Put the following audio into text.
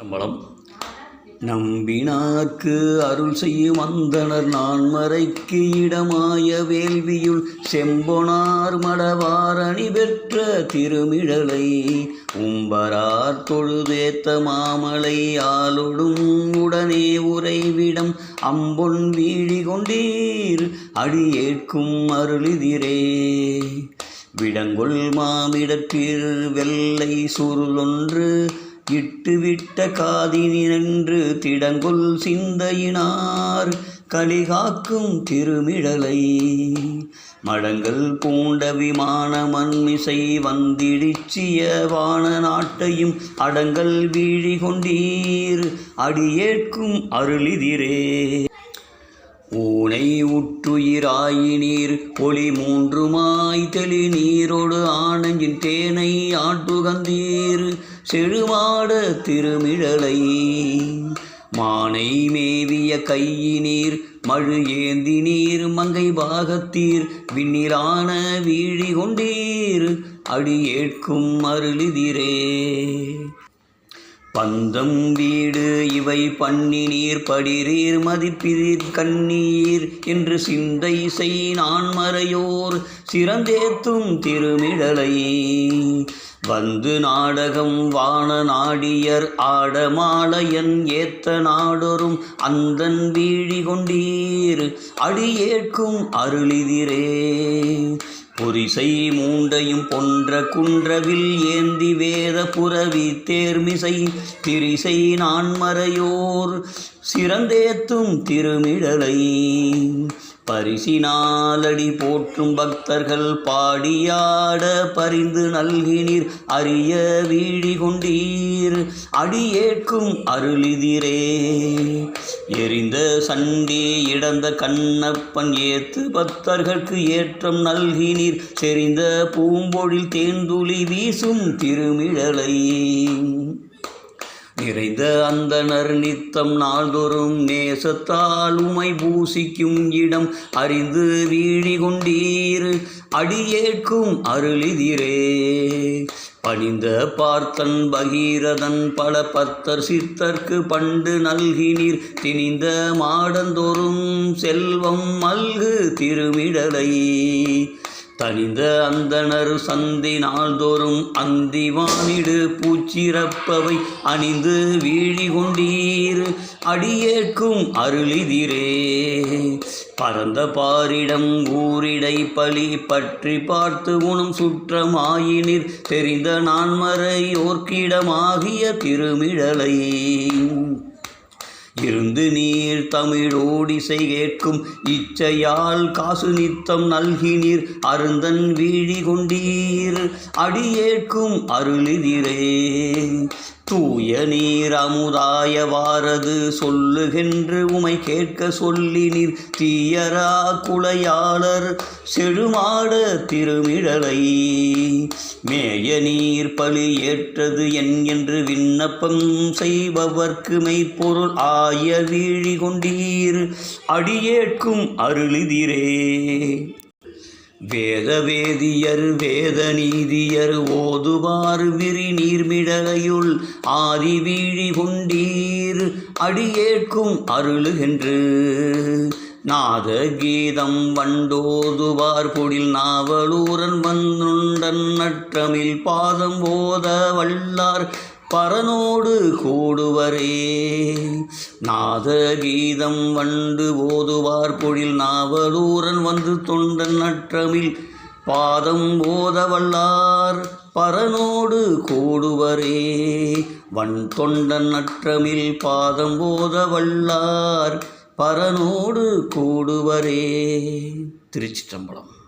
சம்பளம் நம்பினார்க்கு அருள் செய்யும் அந்தணர் நான்மறைக்கு இடமாய வேள்வியுள் செம்பொனார் மடவாரணி பெற்ற திருமிழலை உம்பரார் தொழுதேத்த மாமலை ஆளொடும் உடனே உறைவிடம் அம்பொன் வீழி கொண்டீர் அடியேற்கும் அருளிதிரே விடங்கொள் மாமிடற்பில் வெள்ளை சுருளொன்று இட்டுவிட்ட காதினின்று திடங்கொள் சிந்தையினார் கலிகாக்கும் திருமிழலை மடங்கள் பூண்ட விமான மண்மிசை வந்திடிச்சிய வான நாட்டையும் அடங்கல் வீழி கொண்டீர் அடியேற்கும் அருளிதிரே ஊனை உற்றுயிராயினீர் ஒளி மூன்றுமாய் தெளி நீரோடு ஆனஞ்சின் தேனை ஆட்டுகந்தீர் செழுமாட திருமிழலை மானை மேவிய கையினீர் மழு ஏந்தி நீர் மங்கை பாகத்தீர் விண்ணிலான வீழி கொண்டீர் அடியேற்கும் அருளிதிரே பந்தம் வீடு இவை பண்ணினீர் படிரீர் மதிப்பிதீர் கண்ணீர் என்று சிந்தை செய் நான்மறையோர் சிறந்தேத்தும் திருமிழலை வந்து நாடகம் வான நாடியர் ஆடமாலையன் ஏத்த நாடொரும் அந்தன் வீழி கொண்டீர் அடியேற்கும் அருளிதிரே புரிசை மூண்டையும் பொன்ற குன்றவில் ஏந்தி வேத புரவி தேர்மிசை திரிசை நான்மறையோர் சிறந்தேத்தும் திருமிழலை பரிசினாலடி போற்றும் பக்தர்கள் பாடியாட பரிந்து நல்கினீர் அரிய வீழி கொண்டீர் அடியேற்கும் அருளிதிரே எரிந்த சண்டி இடந்த கண்ணப்பன் ஏத்து பக்தர்களுக்கு ஏற்றம் நல்கினீர் செறிந்த பூம்பொழில் தேந்துளி வீசும் திருமிழலை நிறைந்த அந்தணர் நித்தம் நாள்தோறும் நேசத்தால் உமை பூசிக்கும் இடம் அறிந்து வீழி கொண்டீர் அடியேற்கும் அருளிதிரே பணிந்த பார்த்தன் பகீரதன் பல பத்தர் சித்தர்க்கு பண்டு நல்கினீர் திணிந்த மாடந்தோறும் செல்வம் மல்கு திருமிழலை தனிந்த அந்தணர் சந்தி நாள்தோறும் அந்திவானிடு பூச்சிறப்பவை அணிந்து வீழி கொண்டீர் அடியேற்கும் அருளிதிரே பரந்த பாரிடம் ஊரிடை பலி பற்றி பார்த்து உணம் சுற்றமாயினிர் தெரிந்த நான்மறையோர்க்கிடமாகிய திருமிழலை இருந்து நீர் தமிழோடிசை கேட்கும் இச்சையால் காசு நித்தம் நல்கினீர் அருந்தன் வீழி கொண்டீர் அடியேற்கும் அருளிதிரே தூய நீர் அமுதாய வாரது சொல்லுகென்று உமை கேட்க சொல்லினீர் தீயரா குளையாளர் செழுமாட திருமிழலை மேய நீர் பலி ஏற்றது என் என்று விண்ணப்பம் செய்பவர்க்கு மெய்ப்பொருள் ஆய வீழி கொண்டீர் அடியேற்கும் அருளிதிரே வேதவேதியர் வேத நீதியர் ஓதுவார் விரி நீர்மிழலையுள் ஆதி வீழி கொண்டீர் அடியேற்கும் அருளுகென்று நாத கீதம் வண்டோதுவார் பொழில் நாவலூரன் வந்துண்டன் நற்றமில் பாதம் போத வல்லார் பரனோடு கூடுவரே நாத கீதம் வண்டு ஓதுவார் பொழில் நாவலூரன் வந்து தொண்டன் நற்றமில் பாதம் போத வல்லார் பரனோடு கூடுவரே வன் தொண்டன் நற்றமில் பாதம் போத வல்லார் பரனோடு கூடுவரே. திருச்சிற்றம்பலம்.